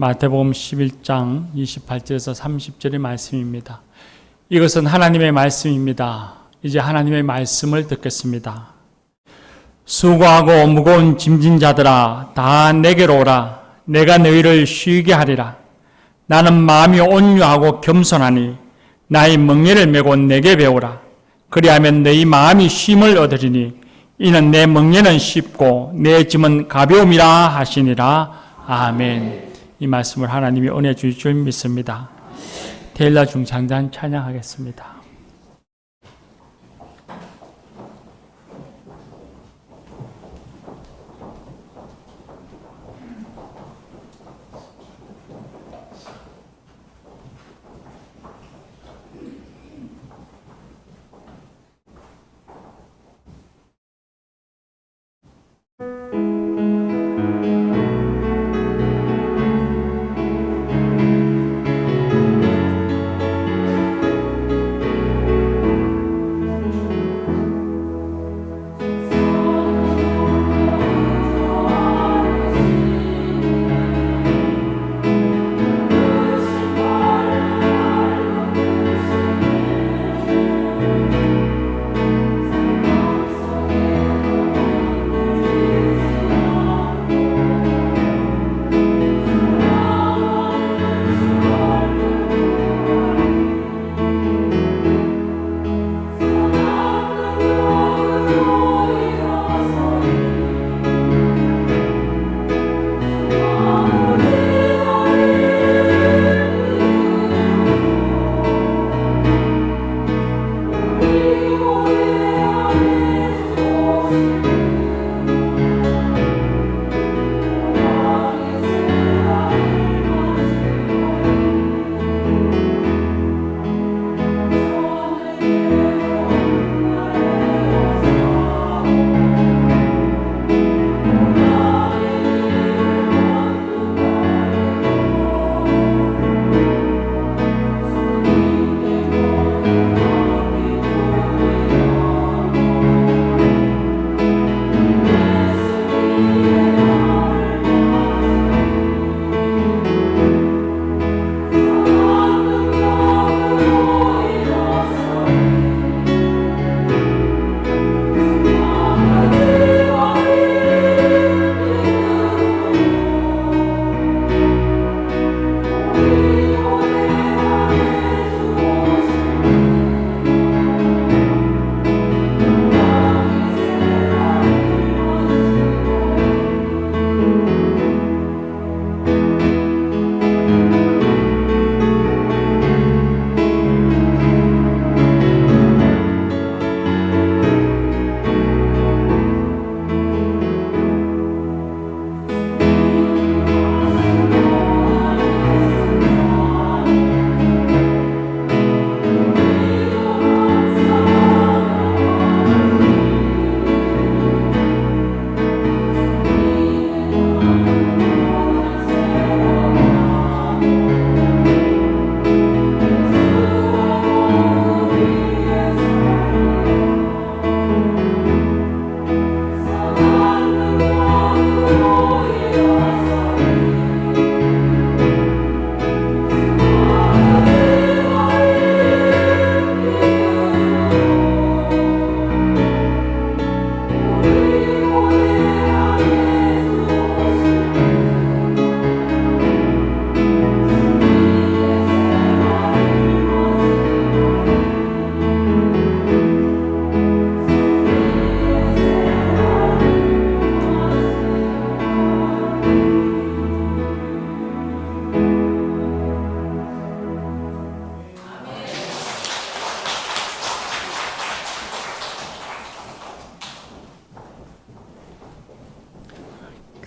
마태복음 11장 28절에서 30절의 말씀입니다. 이것은 하나님의 말씀입니다. 이제 하나님의 말씀을 듣겠습니다. 수고하고 무거운 짐진 자들아 다 내게로 오라. 내가 너희를 쉬게 하리라. 나는 마음이 온유하고 겸손하니 나의 멍에를 메고 내게 배우라. 그리하면 너희 마음이 쉼을 얻으리니 이는 내 멍에는 쉽고 내 짐은 가벼움이라 하시니라. 아멘. 이 말씀을 하나님이 은혜 주실 줄 믿습니다. 데일라 중창단 찬양하겠습니다.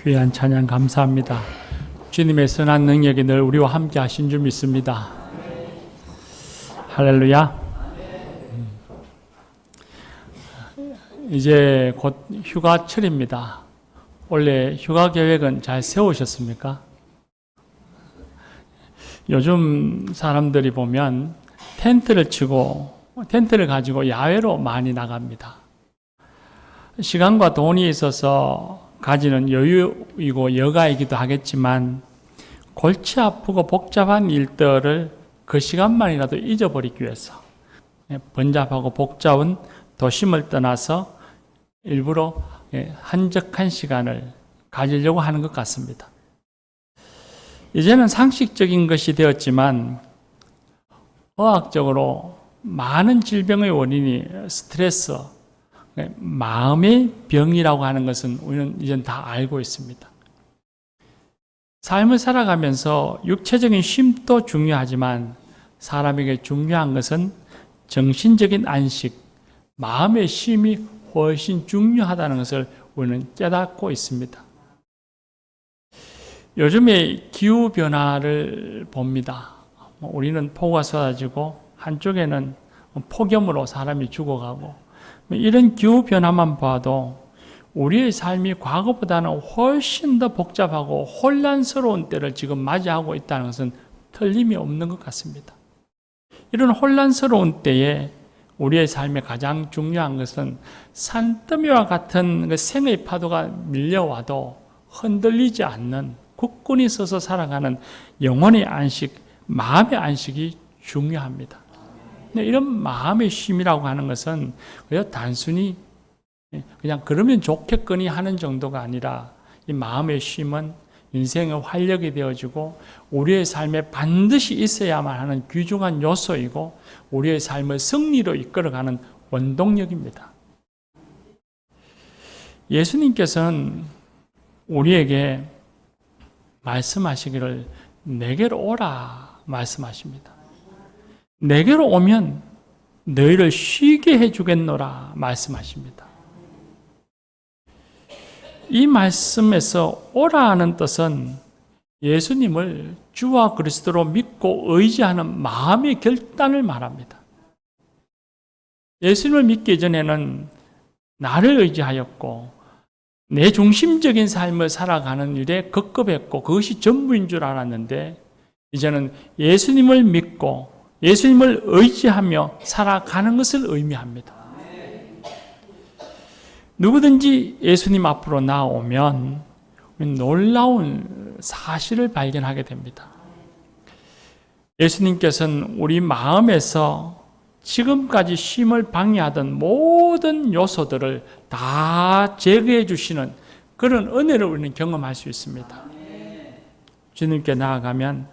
귀한 찬양 감사합니다. 주님의 선한 능력이 늘 우리와 함께 하신 줄 믿습니다. 할렐루야. 이제 곧 휴가철입니다. 원래 휴가 계획은 잘 세우셨습니까? 요즘 사람들이 보면 텐트를 가지고 야외로 많이 나갑니다. 시간과 돈이 있어서 가지는 여유이고 여가이기도 하겠지만 골치 아프고 복잡한 일들을 그 시간만이라도 잊어버리기 위해서 번잡하고 복잡한 도심을 떠나서 일부러 한적한 시간을 가지려고 하는 것 같습니다. 이제는 상식적인 것이 되었지만 의학적으로 많은 질병의 원인이 스트레스, 마음의 병이라고 하는 것은 우리는 이제는 다 알고 있습니다. 삶을 살아가면서 육체적인 쉼도 중요하지만 사람에게 중요한 것은 정신적인 안식, 마음의 쉼이 훨씬 중요하다는 것을 우리는 깨닫고 있습니다. 요즘에 기후변화를 봅니다. 우리는 폭우가 쏟아지고 한쪽에는 폭염으로 사람이 죽어가고 이런 기후변화만 봐도 우리의 삶이 과거보다는 훨씬 더 복잡하고 혼란스러운 때를 지금 맞이하고 있다는 것은 틀림이 없는 것 같습니다. 이런 혼란스러운 때에 우리의 삶에 가장 중요한 것은 산더미와 같은 그 생의 파도가 밀려와도 흔들리지 않는 굳건히 서서 살아가는 영혼의 안식, 마음의 안식이 중요합니다. 이런 마음의 쉼이라고 하는 것은 그냥 단순히 그냥 그러면 좋겠거니 하는 정도가 아니라 이 마음의 쉼은 인생의 활력이 되어지고 우리의 삶에 반드시 있어야만 하는 귀중한 요소이고 우리의 삶을 승리로 이끌어가는 원동력입니다. 예수님께서는 우리에게 말씀하시기를 내게로 오라 말씀하십니다. 내게로 오면 너희를 쉬게 해주겠노라 말씀하십니다. 이 말씀에서 오라는 뜻은 예수님을 주와 그리스도로 믿고 의지하는 마음의 결단을 말합니다. 예수님을 믿기 전에는 나를 의지하였고 내 중심적인 삶을 살아가는 일에 급급했고 그것이 전부인 줄 알았는데 이제는 예수님을 믿고 예수님을 의지하며 살아가는 것을 의미합니다. 누구든지 예수님 앞으로 나오면 놀라운 사실을 발견하게 됩니다. 예수님께서는 우리 마음에서 지금까지 쉼을 방해하던 모든 요소들을 다 제거해 주시는 그런 은혜를 우리는 경험할 수 있습니다. 주님께 나아가면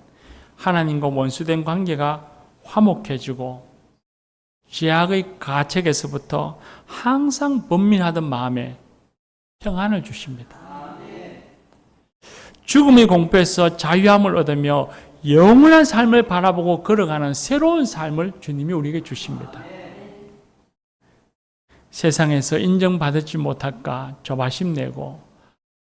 하나님과 원수된 관계가 화목해지고 죄악의 가책에서부터 항상 번민하던 마음에 평안을 주십니다. 죽음의 공포에서 자유함을 얻으며 영원한 삶을 바라보고 걸어가는 새로운 삶을 주님이 우리에게 주십니다. 세상에서 인정받지 못할까 조바심 내고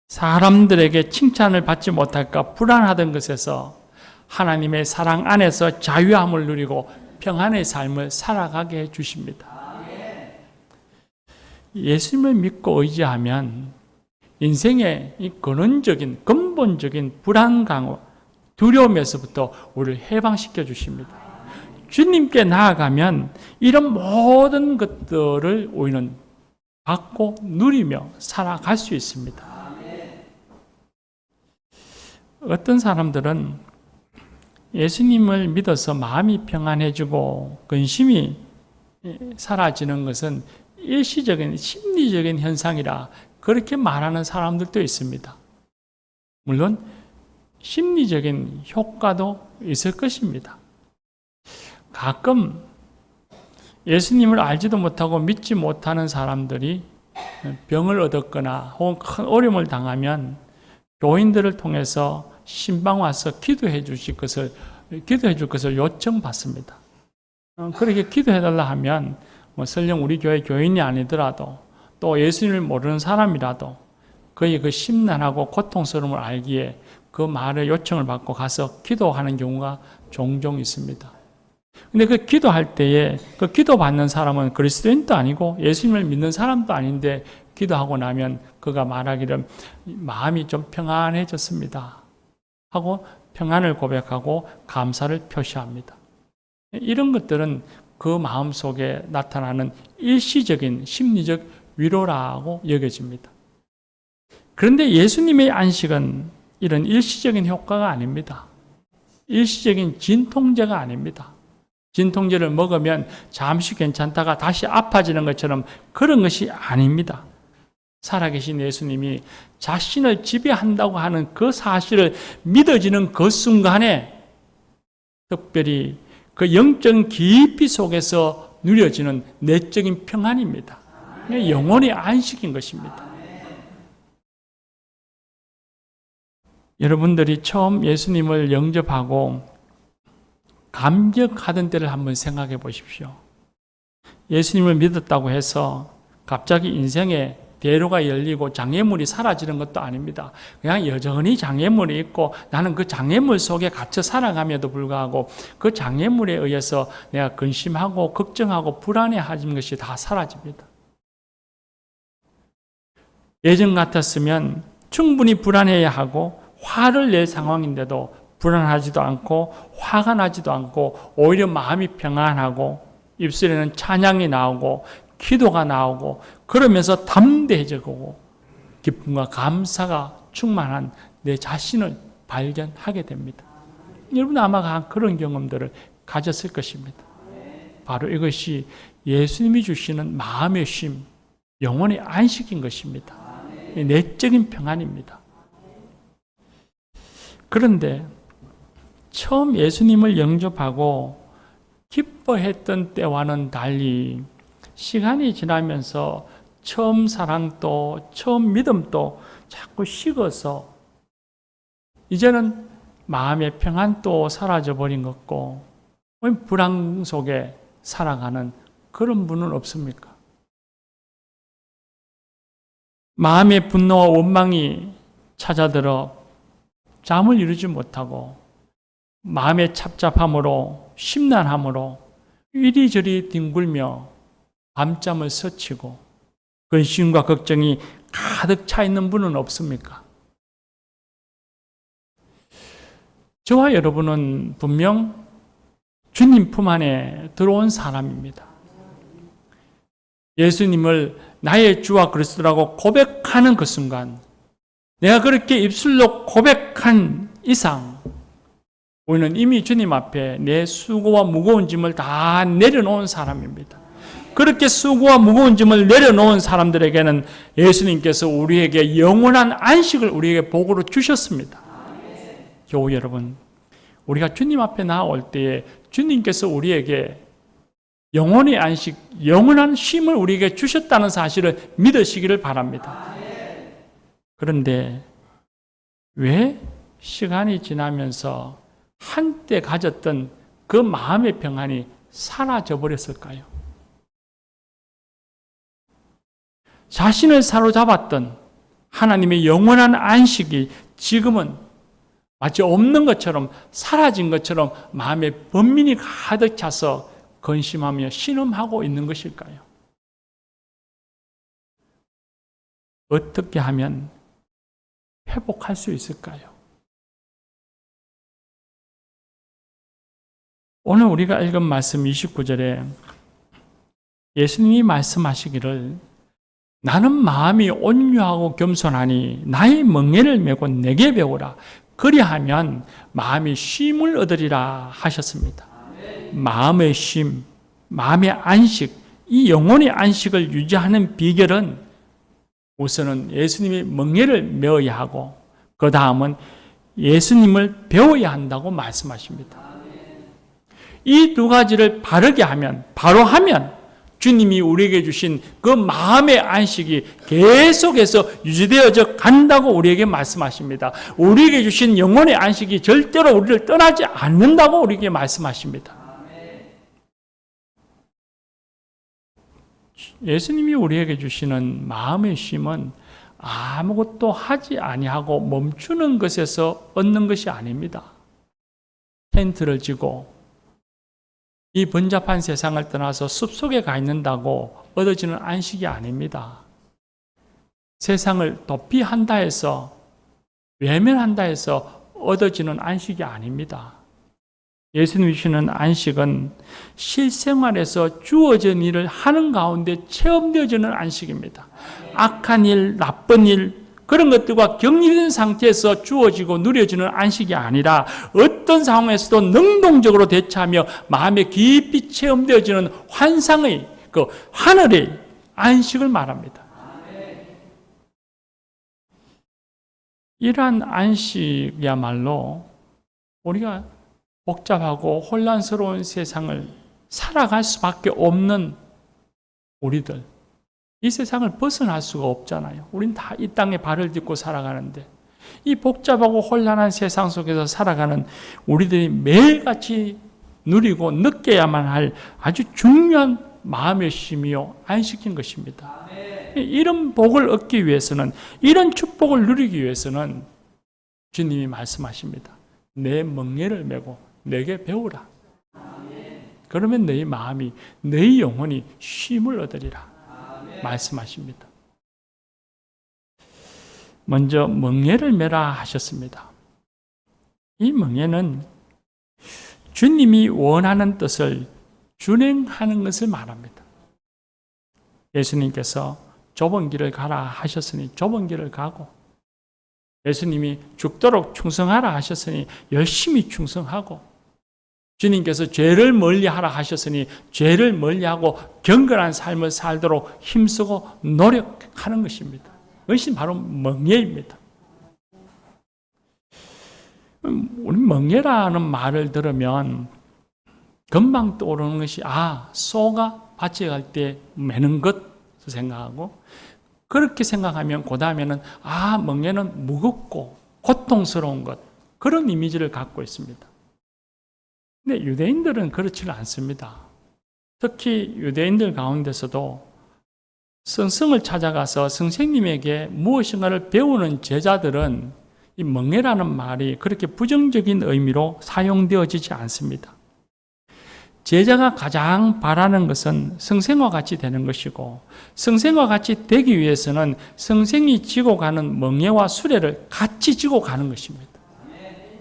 사람들에게 칭찬을 받지 못할까 불안하던 것에서 하나님의 사랑 안에서 자유함을 누리고 평안의 삶을 살아가게 해 주십니다. 예수님을 믿고 의지하면 인생의 이 근원적인 근본적인 불안감, 두려움에서부터 우리를 해방시켜 주십니다. 주님께 나아가면 이런 모든 것들을 우리는 받고 누리며 살아갈 수 있습니다. 어떤 사람들은 예수님을 믿어서 마음이 평안해지고 근심이 사라지는 것은 일시적인 심리적인 현상이라 그렇게 말하는 사람들도 있습니다. 물론 심리적인 효과도 있을 것입니다. 가끔 예수님을 알지도 못하고 믿지 못하는 사람들이 병을 얻었거나 혹은 큰 어려움을 당하면 교인들을 통해서 신방 와서 기도해 줄 것을 요청받습니다. 그렇게 기도해달라 하면 설령 우리 교회 교인이 아니더라도 또 예수님을 모르는 사람이라도 그의 그 심란하고 고통스러움을 알기에 그 말의 요청을 받고 가서 기도하는 경우가 종종 있습니다. 근데 그 기도할 때에 그 기도받는 사람은 그리스도인도 아니고 예수님을 믿는 사람도 아닌데 기도하고 나면 그가 말하기를 마음이 좀 평안해졌습니다 하고 평안을 고백하고 감사를 표시합니다. 이런 것들은 그 마음 속에 나타나는 일시적인 심리적 위로라고 여겨집니다. 그런데 예수님의 안식은 이런 일시적인 효과가 아닙니다. 일시적인 진통제가 아닙니다. 진통제를 먹으면 잠시 괜찮다가 다시 아파지는 것처럼 그런 것이 아닙니다. 살아계신 예수님이 자신을 지배한다고 하는 그 사실을 믿어지는 그 순간에 특별히 그 영적 깊이 속에서 누려지는 내적인 평안입니다. 영혼의 안식인 것입니다. 여러분들이 처음 예수님을 영접하고 감격하던 때를 한번 생각해 보십시오. 예수님을 믿었다고 해서 갑자기 인생에 대로가 열리고 장애물이 사라지는 것도 아닙니다. 그냥 여전히 장애물이 있고 나는 그 장애물 속에 갇혀 살아감에도 불구하고 그 장애물에 의해서 내가 근심하고 걱정하고 불안해하는 것이 다 사라집니다. 예전 같았으면 충분히 불안해야 하고 화를 낼 상황인데도 불안하지도 않고 화가 나지도 않고 오히려 마음이 평안하고 입술에는 찬양이 나오고 기도가 나오고 그러면서 담대해지고 기쁨과 감사가 충만한 내 자신을 발견하게 됩니다. 여러분 아마 그런 경험들을 가졌을 것입니다. 바로 이것이 예수님이 주시는 마음의 쉼, 영혼의 안식인 것입니다. 내적인 평안입니다. 그런데 처음 예수님을 영접하고 기뻐했던 때와는 달리 시간이 지나면서 처음 사랑도 처음 믿음도 자꾸 식어서 이제는 마음의 평안도 사라져버린 것 같고 불안 속에 살아가는 그런 분은 없습니까? 마음의 분노와 원망이 찾아들어 잠을 이루지 못하고 마음의 착잡함으로 심란함으로 이리저리 뒹굴며 밤잠을 설치고 근심과 걱정이 가득 차 있는 분은 없습니까? 저와 여러분은 분명 주님 품 안에 들어온 사람입니다. 예수님을 나의 주와 그리스도라고 고백하는 그 순간 내가 그렇게 입술로 고백한 이상 우리는 이미 주님 앞에 내 수고와 무거운 짐을 다 내려놓은 사람입니다. 그렇게 수고와 무거운 짐을 내려놓은 사람들에게는 예수님께서 우리에게 영원한 안식을 우리에게 복으로 주셨습니다. 교우 여러분, 우리가 주님 앞에 나올 때에 주님께서 우리에게 영혼의 안식, 영원한 쉼을 우리에게 주셨다는 사실을 믿으시기를 바랍니다. 그런데 왜 시간이 지나면서 한때 가졌던 그 마음의 평안이 사라져 버렸을까요? 자신을 사로잡았던 하나님의 영원한 안식이 지금은 마치 없는 것처럼 사라진 것처럼 마음에 번민이 가득 차서 근심하며 신음하고 있는 것일까요? 어떻게 하면 회복할 수 있을까요? 오늘 우리가 읽은 말씀 29절에 예수님이 말씀하시기를 나는 마음이 온유하고 겸손하니 나의 멍에를 메고 내게 배우라. 그리하면 마음이 쉼을 얻으리라 하셨습니다. 마음의 쉼, 마음의 안식, 이 영혼의 안식을 유지하는 비결은 우선은 예수님의 멍에를 메어야 하고 그 다음은 예수님을 배워야 한다고 말씀하십니다. 이 두 가지를 바르게 하면, 바로 하면 주님이 우리에게 주신 그 마음의 안식이 계속해서 유지되어져 간다고 우리에게 말씀하십니다. 우리에게 주신 영혼의 안식이 절대로 우리를 떠나지 않는다고 우리에게 말씀하십니다. 예수님이 우리에게 주시는 마음의 쉼은 아무것도 하지 아니하고 멈추는 것에서 얻는 것이 아닙니다. 텐트를 지고 이 번잡한 세상을 떠나서 숲속에 가 있는다고 얻어지는 안식이 아닙니다. 세상을 도피한다 해서 외면한다 해서 얻어지는 안식이 아닙니다. 예수님이 주시는 안식은 실생활에서 주어진 일을 하는 가운데 체험되어지는 안식입니다. 악한 일, 나쁜 일, 그런 것들과 격리된 상태에서 주어지고 누려지는 안식이 아니라 어떤 상황에서도 능동적으로 대처하며 마음에 깊이 체험되어지는 환상의 그 하늘의 안식을 말합니다. 이러한 안식이야말로 우리가 복잡하고 혼란스러운 세상을 살아갈 수밖에 없는 우리들, 이 세상을 벗어날 수가 없잖아요. 우린 다 이 땅에 발을 딛고 살아가는데 이 복잡하고 혼란한 세상 속에서 살아가는 우리들이 매일같이 누리고 느껴야만 할 아주 중요한 마음의 쉼이요 안식인 것입니다. 이런 복을 얻기 위해서는, 이런 축복을 누리기 위해서는 주님이 말씀하십니다. 내 멍에를 메고 내게 배우라. 그러면 너희 마음이, 너희 영혼이 쉼을 얻으리라 말씀하십니다. 먼저 멍에를 메라 하셨습니다. 이 멍에는 주님이 원하는 뜻을 준행하는 것을 말합니다. 예수님께서 좁은 길을 가라 하셨으니 좁은 길을 가고, 예수님이 죽도록 충성하라 하셨으니 열심히 충성하고, 주님께서 죄를 멀리하라 하셨으니 죄를 멀리하고 경건한 삶을 살도록 힘쓰고 노력하는 것입니다. 그것이 바로 멍에입니다. 우리 멍에라는 말을 들으면 금방 떠오르는 것이 소가 밭에 갈 때 매는 것 생각하고, 그렇게 생각하면 그 다음에는 멍에는 무겁고 고통스러운 것, 그런 이미지를 갖고 있습니다. 근데 유대인들은 그렇지는 않습니다. 특히 유대인들 가운데서도 스승을 찾아가서 선생님에게 무엇인가를 배우는 제자들은 이 멍에라는 말이 그렇게 부정적인 의미로 사용되어지지 않습니다. 제자가 가장 바라는 것은 선생과 같이 되는 것이고, 선생과 같이 되기 위해서는 선생이 지고 가는 멍에와 수레를 같이 지고 가는 것입니다.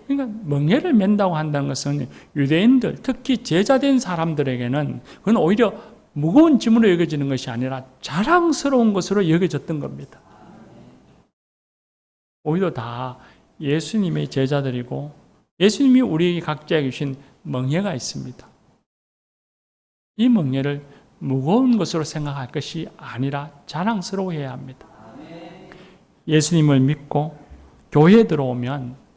그러니까 멍에를 맨다고 한다는 것은 유대인들, 특히 제자된 사람들에게는 그건 오히려 무거운 짐으로 여겨지는 것이 아니라 자랑스러운 것으로 여겨졌던 겁니다. 오히려 다 예수님의 제자들이고, 예수님이 우리에게 각자에게 주신 멍에가 있습니다. 이 멍에를 무거운 것으로 생각할 것이 아니라 자랑스러워해야 합니다. 예수님을 믿고 교회에 들어오면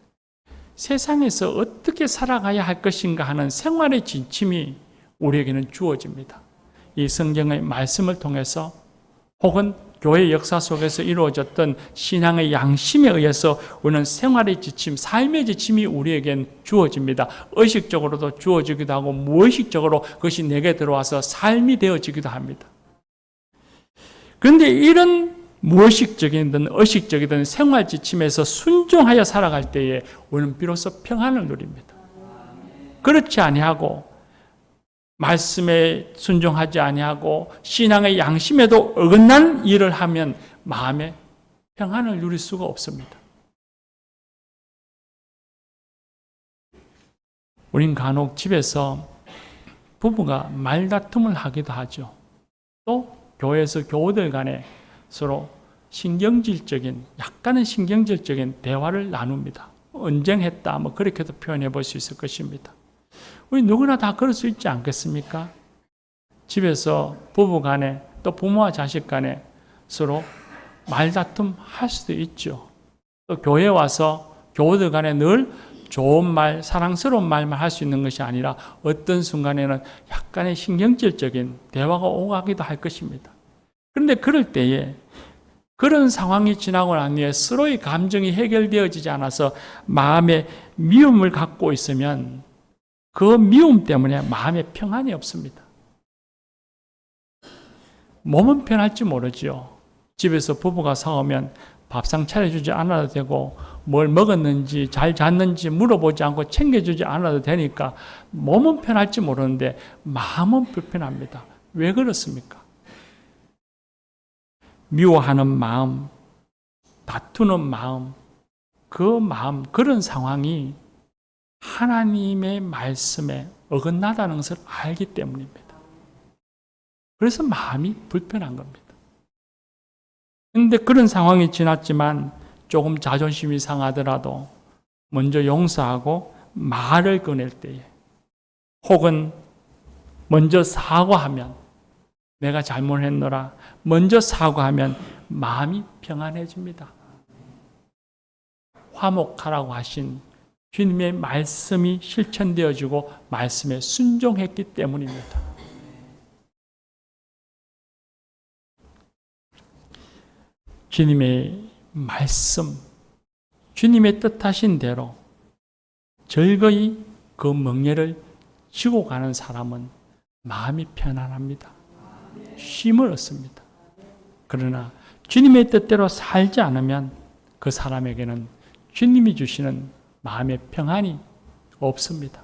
세상에서 어떻게 살아가야 할 것인가 하는 생활의 진침이 우리에게는 주어집니다. 이 성경의 말씀을 통해서 혹은 교회 역사 속에서 이루어졌던 신앙의 양심에 의해서 우리는 생활의 지침, 삶의 지침이 우리에겐 주어집니다. 의식적으로도 주어지기도 하고 무의식적으로 그것이 내게 들어와서 삶이 되어지기도 합니다. 그런데 이런 무의식적이든 의식적이든 생활 지침에서 순종하여 살아갈 때에 우리는 비로소 평안을 누립니다. 그렇지 아니하고 말씀에 순종하지 아니하고 신앙의 양심에도 어긋난 일을 하면 마음에 평안을 누릴 수가 없습니다. 우린 간혹 집에서 부부가 말다툼을 하기도 하죠. 또 교회에서 교우들 간에 서로 약간은 신경질적인 대화를 나눕니다. 언쟁했다, 그렇게도 표현해 볼 수 있을 것입니다. 우리 누구나 다 그럴 수 있지 않겠습니까? 집에서 부부 간에 또 부모와 자식 간에 서로 말다툼 할 수도 있죠. 또 교회에 와서 교우들 간에 늘 좋은 말, 사랑스러운 말만 할 수 있는 것이 아니라 어떤 순간에는 약간의 신경질적인 대화가 오가기도 할 것입니다. 그런데 그럴 때에 그런 상황이 지나고 난 후에 서로의 감정이 해결되어지지 않아서 마음에 미움을 갖고 있으면 그 미움 때문에 마음에 평안이 없습니다. 몸은 편할지 모르지요. 집에서 부부가 싸우면 밥상 차려주지 않아도 되고 뭘 먹었는지 잘 잤는지 물어보지 않고 챙겨주지 않아도 되니까 몸은 편할지 모르는데 마음은 불편합니다. 왜 그렇습니까? 미워하는 마음, 다투는 마음, 그런 상황이 하나님의 말씀에 어긋나다는 것을 알기 때문입니다. 그래서 마음이 불편한 겁니다. 그런데 그런 상황이 지났지만 조금 자존심이 상하더라도 먼저 용서하고 말을 꺼낼 때에, 혹은 먼저 사과하면, 내가 잘못했노라 먼저 사과하면 마음이 평안해집니다. 화목하라고 하신 주님의 말씀이 실천되어지고 말씀에 순종했기 때문입니다. 주님의 말씀, 주님의 뜻하신 대로 즐거이 그 멍에를 지고 가는 사람은 마음이 편안합니다. 쉼을 얻습니다. 그러나 주님의 뜻대로 살지 않으면 그 사람에게는 주님이 주시는 마음의 평안이 없습니다.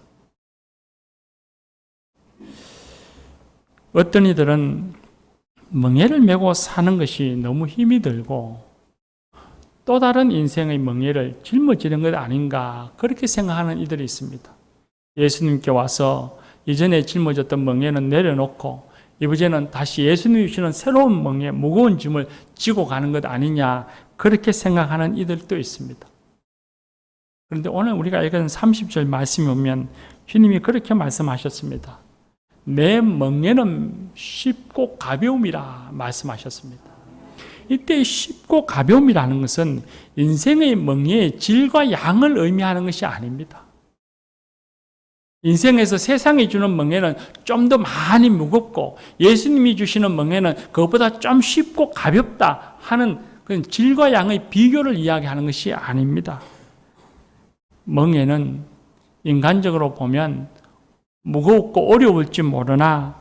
어떤 이들은 멍에를 메고 사는 것이 너무 힘이 들고 또 다른 인생의 멍에를 짊어지는 것 아닌가 그렇게 생각하는 이들이 있습니다. 예수님께 와서 이전에 짊어졌던 멍에는 내려놓고 이번에는 다시 예수님이 주시는 새로운 멍에 무거운 짐을 지고 가는 것 아니냐 그렇게 생각하는 이들도 있습니다. 그런데 오늘 우리가 읽은 30절 말씀이 오면 주님이 그렇게 말씀하셨습니다. 내 멍에는 쉽고 가벼움이라 말씀하셨습니다. 이때 쉽고 가벼움이라는 것은 인생의 멍에의 질과 양을 의미하는 것이 아닙니다. 인생에서 세상이 주는 멍에는 좀 더 많이 무겁고 예수님이 주시는 멍에는 그것보다 좀 쉽고 가볍다 하는 그런 질과 양의 비교를 이야기하는 것이 아닙니다. 멍에는 인간적으로 보면 무겁고 어려울지 모르나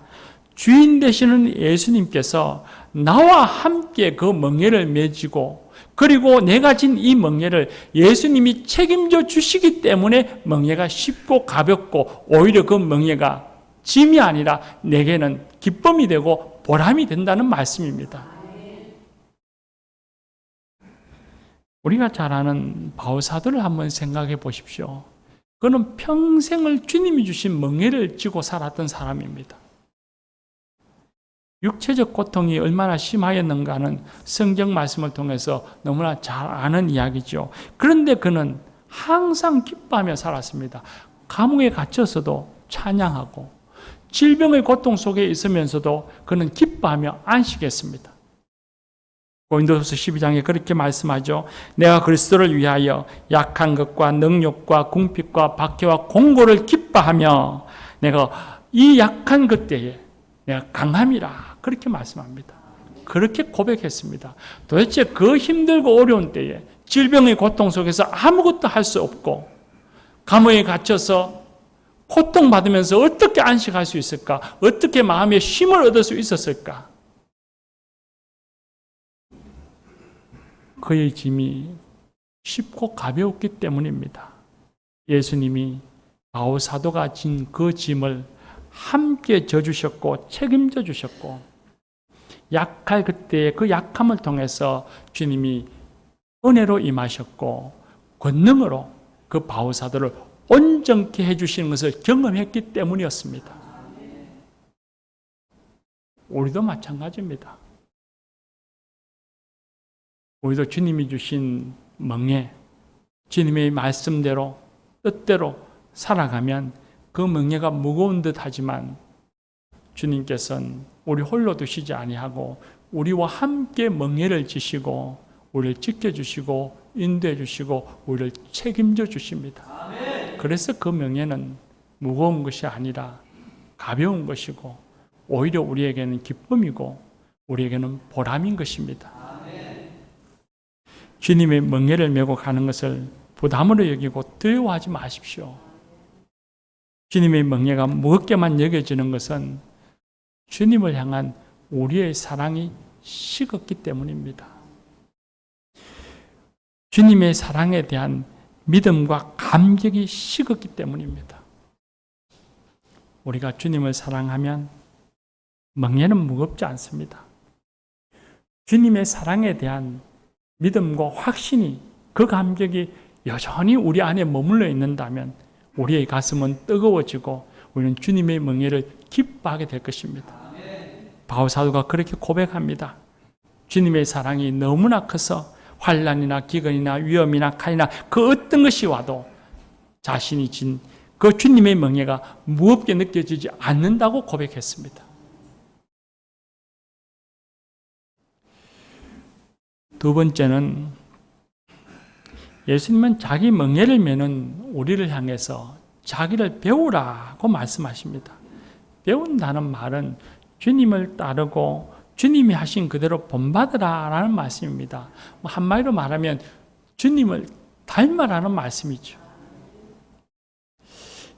주인 되시는 예수님께서 나와 함께 그 멍에를 메지고 그리고 내가 진 이 멍에를 예수님이 책임져 주시기 때문에 멍에가 쉽고 가볍고 오히려 그 멍에가 짐이 아니라 내게는 기쁨이 되고 보람이 된다는 말씀입니다. 우리가 잘 아는 바울사도를 한번 생각해 보십시오. 그는 평생을 주님이 주신 멍에를 지고 살았던 사람입니다. 육체적 고통이 얼마나 심하였는가는 성경 말씀을 통해서 너무나 잘 아는 이야기죠. 그런데 그는 항상 기뻐하며 살았습니다. 감옥에 갇혀서도 찬양하고 질병의 고통 속에 있으면서도 그는 기뻐하며 안식했습니다. 고린도후서 12장에 그렇게 말씀하죠. 내가 그리스도를 위하여 약한 것과 능욕과 궁핍과 박해와 공고를 기뻐하며 내가 이 약한 것 때에 내가 강함이라 그렇게 말씀합니다. 그렇게 고백했습니다. 도대체 그 힘들고 어려운 때에 질병의 고통 속에서 아무것도 할 수 없고 감옥에 갇혀서 고통받으면서 어떻게 안식할 수 있을까? 어떻게 마음의 쉼을 얻을 수 있었을까? 그의 짐이 쉽고 가벼웠기 때문입니다. 예수님이 바울 사도가 진 그 짐을 함께 져주셨고 책임져 주셨고 약할 그때의 그 약함을 통해서 주님이 은혜로 임하셨고 권능으로 그 바울 사도를 온전케 해주시는 것을 경험했기 때문이었습니다. 우리도 마찬가지입니다. 우리도 주님이 주신 멍에 주님의 말씀대로 뜻대로 살아가면 그 멍에가 무거운 듯 하지만 주님께서는 우리 홀로 두시지 아니하고 우리와 함께 멍에를 지시고 우리를 지켜주시고 인도해 주시고 우리를 책임져 주십니다. 그래서 그 멍에는 무거운 것이 아니라 가벼운 것이고 오히려 우리에게는 기쁨이고 우리에게는 보람인 것입니다. 주님의 멍에를 메고 가는 것을 부담으로 여기고 두려워하지 마십시오. 주님의 멍에가 무겁게만 여겨지는 것은 주님을 향한 우리의 사랑이 식었기 때문입니다. 주님의 사랑에 대한 믿음과 감격이 식었기 때문입니다. 우리가 주님을 사랑하면 멍에는 무겁지 않습니다. 주님의 사랑에 대한 믿음과 확신이 그 감격이 여전히 우리 안에 머물러 있는다면 우리의 가슴은 뜨거워지고 우리는 주님의 멍에를 기뻐하게 될 것입니다. 바울 사도가 그렇게 고백합니다. 주님의 사랑이 너무나 커서 환난이나 기근이나 위험이나 칼이나 그 어떤 것이 와도 자신이 진 그 주님의 명예가 무겁게 느껴지지 않는다고 고백했습니다. 두 번째는 예수님은 자기 명예를 메는 우리를 향해서 자기를 배우라고 말씀하십니다. 배운다는 말은 주님을 따르고 주님이 하신 그대로 본받으라라는 말씀입니다. 한마디로 말하면 주님을 닮아라는 말씀이죠.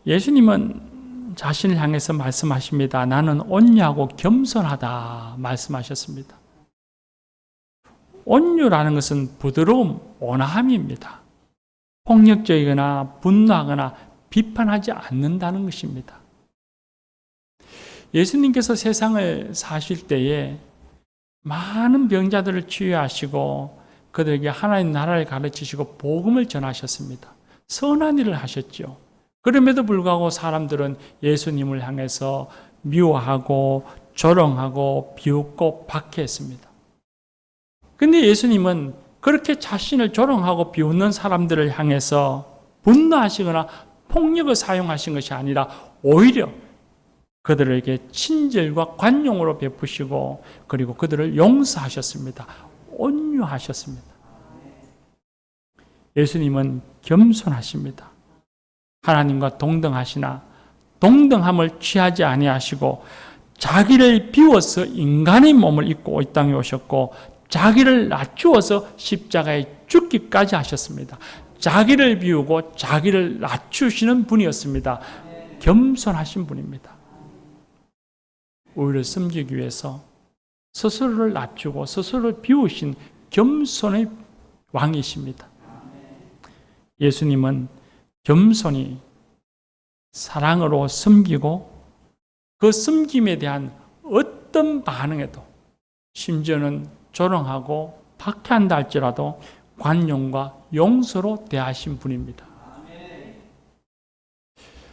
예수님은 자신을 향해서 말씀하십니다. 나는 온유하고 겸손하다 말씀하셨습니다. 온유라는 것은 부드러움, 온화함입니다. 폭력적이거나 분노하거나 비판하지 않는다는 것입니다. 예수님께서 세상을 사실 때에 많은 병자들을 치유하시고 그들에게 하나님 나라를 가르치시고 복음을 전하셨습니다. 선한 일을 하셨죠. 그럼에도 불구하고 사람들은 예수님을 향해서 미워하고 조롱하고 비웃고 박해했습니다. 근데 예수님은 그렇게 자신을 조롱하고 비웃는 사람들을 향해서 분노하시거나 폭력을 사용하신 것이 아니라 오히려 그들에게 친절과 관용으로 베푸시고 그리고 그들을 용서하셨습니다. 온유하셨습니다. 예수님은 겸손하십니다. 하나님과 동등하시나 동등함을 취하지 아니하시고 자기를 비워서 인간의 몸을 입고 이 땅에 오셨고 자기를 낮추어서 십자가에 죽기까지 하셨습니다. 자기를 비우고 자기를 낮추시는 분이었습니다. 겸손하신 분입니다. 우리를 섬기기 위해서 스스로를 낮추고 스스로를 비우신 겸손의 왕이십니다. 예수님은 겸손히 사랑으로 섬기고 그 섬김에 대한 어떤 반응에도 심지어는 조롱하고 박해한다 할지라도 관용과 용서로 대하신 분입니다.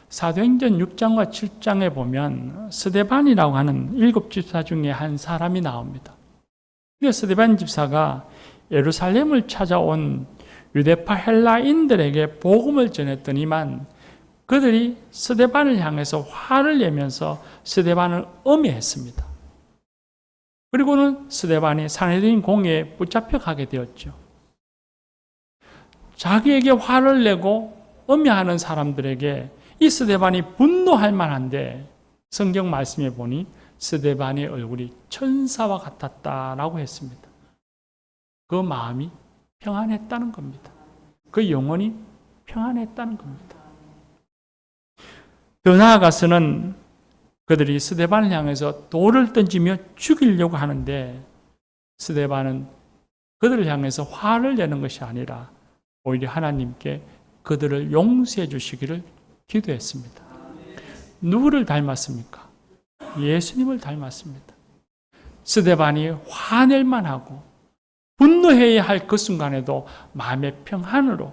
사도행전 6장과 7장에 보면 스데반이라고 하는 7집사 중에 한 사람이 나옵니다. 스데반 집사가 예루살렘을 찾아온 유대파 헬라인들에게 복음을 전했더니만 그들이 스데반을 향해서 화를 내면서 스데반을 엄해했습니다. 그리고는 스데반이 산헤드린 공회에 붙잡혀 가게 되었죠. 자기에게 화를 내고 엄해하는 사람들에게 이 스데반이 분노할 만한데 성경 말씀에 보니 스데반의 얼굴이 천사와 같았다라고 했습니다. 그 마음이 평안했다는 겁니다. 그 영혼이 평안했다는 겁니다. 더 나아가서는 그들이 스데반을 향해서 돌을 던지며 죽이려고 하는데 스데반은 그들을 향해서 화를 내는 것이 아니라 오히려 하나님께 그들을 용서해 주시기를 기도했습니다. 누구를 닮았습니까? 예수님을 닮았습니다. 스데반이 화낼 만하고 분노해야 할 그 순간에도 마음의 평안으로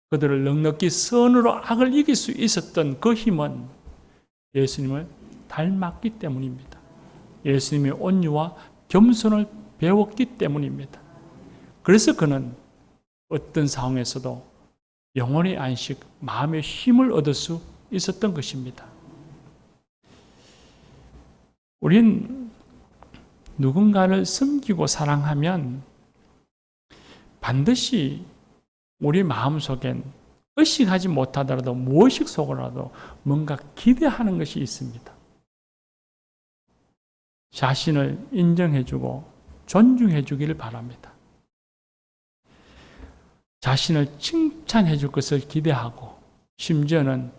그들을 넉넉히 선으로 악을 이길 수 있었던 그 힘은 예수님을 닮았기 때문입니다. 예수님의 온유와 겸손을 배웠기 때문입니다. 그래서 그는 어떤 상황에서도 영혼의 안식, 마음의 힘을 얻을 수 있었던 것입니다. 우린 누군가를 섬기고 사랑하면 반드시 우리 마음속엔 의식하지 못하더라도 무의식 속으로라도 뭔가 기대하는 것이 있습니다. 자신을 인정해주고 존중해주기를 바랍니다. 자신을 칭찬해줄 것을 기대하고 심지어는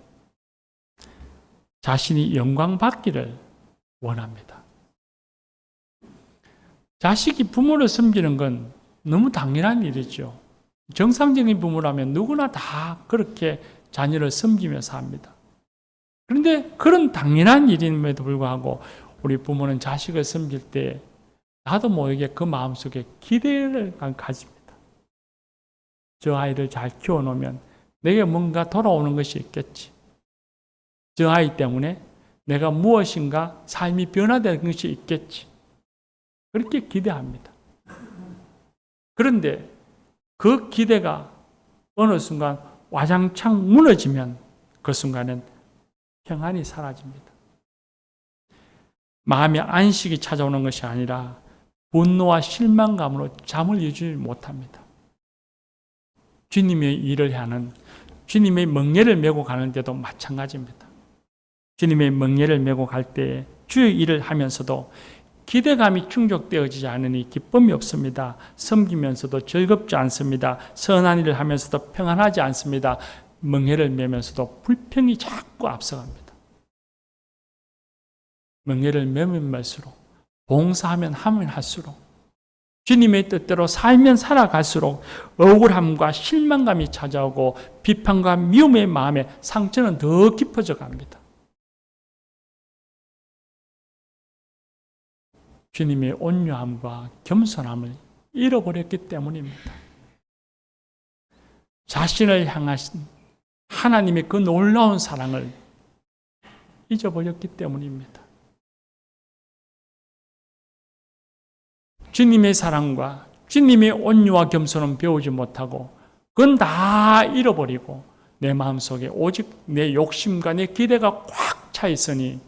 자신이 영광받기를 원합니다. 자식이 부모를 섬기는 건 너무 당연한 일이죠. 정상적인 부모라면 누구나 다 그렇게 자녀를 섬기며 삽니다. 그런데 그런 당연한 일임에도 불구하고 우리 부모는 자식을 섬길 때 나도 모르게 그 마음속에 기대를 가집니다. 저 아이를 잘 키워놓으면 내게 뭔가 돌아오는 것이 있겠지. 저 아이 때문에 내가 무엇인가 삶이 변화되는 것이 있겠지. 그렇게 기대합니다. 그런데 그 기대가 어느 순간 와장창 무너지면 그 순간엔 평안이 사라집니다. 마음의 안식이 찾아오는 것이 아니라 분노와 실망감으로 잠을 이루지 못합니다. 주님의 일을 하는, 주님의 멍에를 메고 가는 데도 마찬가지입니다. 주님의 멍에를 메고 갈 때 주의 일을 하면서도 기대감이 충족되어지지 않으니 기쁨이 없습니다. 섬기면서도 즐겁지 않습니다. 선한 일을 하면서도 평안하지 않습니다. 멍에를 메면서도 불평이 자꾸 앞서갑니다. 멍에를 메면 갈수록, 봉사하면 하면 할수록, 주님의 뜻대로 살면 살아갈수록 억울함과 실망감이 찾아오고 비판과 미움의 마음에 상처는 더 깊어져 갑니다. 주님의 온유함과 겸손함을 잃어버렸기 때문입니다. 자신을 향하신 하나님의 그 놀라운 사랑을 잊어버렸기 때문입니다. 주님의 사랑과 주님의 온유와 겸손은 배우지 못하고 그건 다 잃어버리고 내 마음속에 오직 내 욕심과 내 기대가 꽉 차 있으니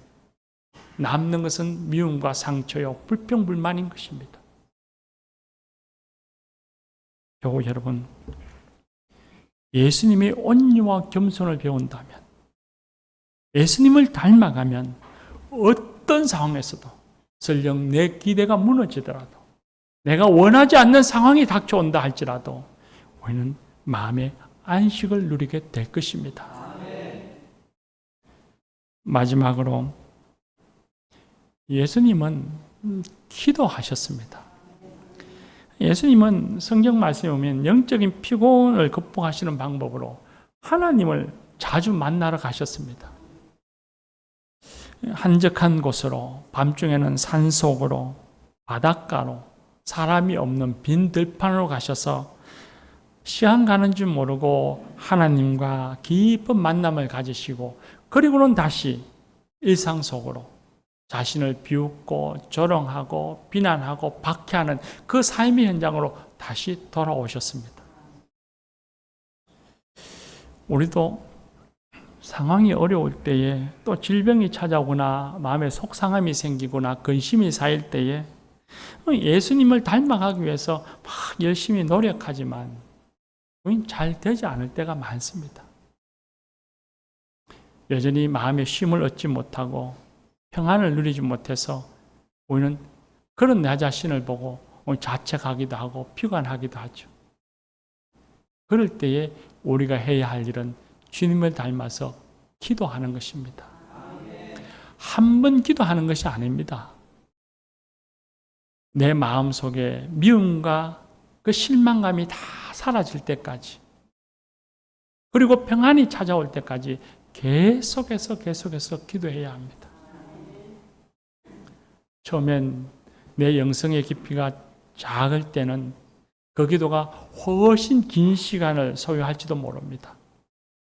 남는 것은 미움과 상처요 불평불만인 것입니다. 겨우 여러분, 예수님의 온유와 겸손을 배운다면, 예수님을 닮아가면 어떤 상황에서도 설령 내 기대가 무너지더라도, 내가 원하지 않는 상황이 닥쳐온다 할지라도 우리는 마음의 안식을 누리게 될 것입니다. 마지막으로 예수님은 기도하셨습니다. 예수님은 성경 말씀에 보면 영적인 피곤을 극복하시는 방법으로 하나님을 자주 만나러 가셨습니다. 한적한 곳으로, 밤중에는 산속으로, 바닷가로, 사람이 없는 빈 들판으로 가셔서 시간 가는 줄 모르고 하나님과 깊은 만남을 가지시고 그리고는 다시 일상 속으로 자신을 비웃고 조롱하고 비난하고 박해하는 그 삶의 현장으로 다시 돌아오셨습니다. 우리도 상황이 어려울 때에 또 질병이 찾아오거나 마음에 속상함이 생기거나 근심이 쌓일 때에 예수님을 닮아가기 위해서 막 열심히 노력하지만 잘 되지 않을 때가 많습니다. 여전히 마음의 쉼을 얻지 못하고 평안을 누리지 못해서 우리는 그런 나 자신을 보고 자책하기도 하고 피곤하기도 하죠. 그럴 때에 우리가 해야 할 일은 주님을 닮아서 기도하는 것입니다. 한 번 기도하는 것이 아닙니다. 내 마음속에 미움과 그 실망감이 다 사라질 때까지, 그리고 평안이 찾아올 때까지 계속해서 기도해야 합니다. 처음엔 내 영성의 깊이가 작을 때는 그 기도가 훨씬 긴 시간을 소요할지도 모릅니다.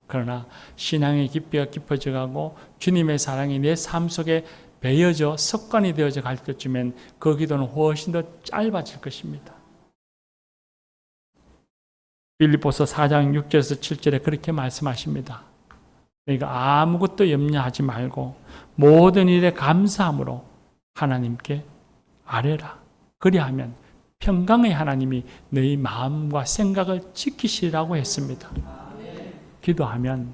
그러나 신앙의 깊이가 깊어져 가고 주님의 사랑이 내 삶 속에 배어져 습관이 되어져 갈 때쯤엔 그 기도는 훨씬 더 짧아질 것입니다. 빌립보서 4장 6절에서 7절에 그렇게 말씀하십니다. 너희가 아무것도 염려하지 말고 모든 일에 감사함으로 하나님께 아뢰라. 그리하면 평강의 하나님이 너희 마음과 생각을 지키시라고 했습니다. 기도하면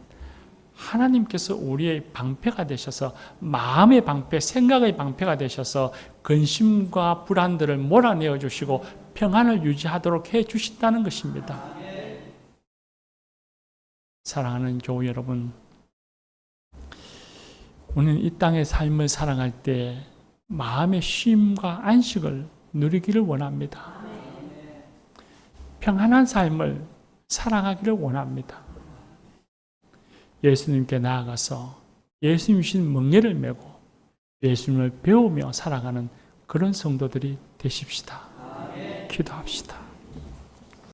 하나님께서 우리의 방패가 되셔서 마음의 방패, 생각의 방패가 되셔서 근심과 불안들을 몰아내어 주시고 평안을 유지하도록 해 주신다는 것입니다. 사랑하는 교우 여러분, 우리는 이 땅의 삶을 살아갈 때 마음의 쉼과 안식을 누리기를 원합니다. 평안한 삶을 살아가기를 원합니다. 예수님께 나아가서 예수님 주신 멍에를 메고 예수님을 배우며 살아가는 그런 성도들이 되십시다. 기도합시다.